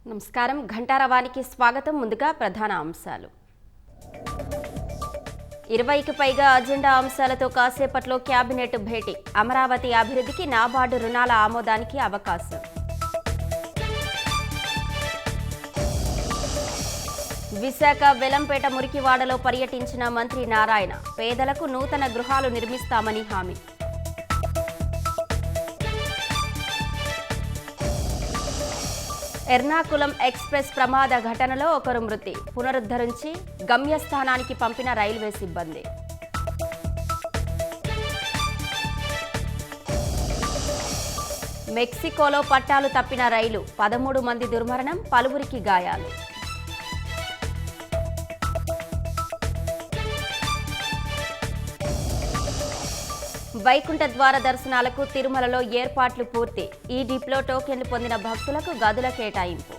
నమస్కారం. ఘంటారవానికి స్వాగతం. ముందుగా ప్రధాన అంశాలు. 20కి పైగా అజెండా అంశాలతో కాసేపట్లో కేబినెట్ భేటీ. అమరావతి అభివృద్ధికి నాబార్డు రుణాల ఆమోదానికి అవకాశం. విశాఖ వెలంపేట మురికివాడలో పర్యటించిన మంత్రి నారాయణ. పేదలకు నూతన గృహాలు నిర్మిస్తామని హామీ. ఎర్నాకులం ఎక్స్ప్రెస్ ప్రమాద ఘటనలో ఒకరు మృతి. పునరుద్ధరించి గమ్యస్థానానికి పంపిన రైల్వే సిబ్బంది. మెక్సికోలో పట్టాలు తప్పిన రైలు. 13 మంది దుర్మరణం, పలువురికి గాయాలు. వైకుంఠ ద్వార దర్శనాలకు తిరుమలలో ఏర్పాట్లు పూర్తి. ఈ డిప్లో టోకెన్లు పొందిన భక్తులకు గదుల కేటాయింపు.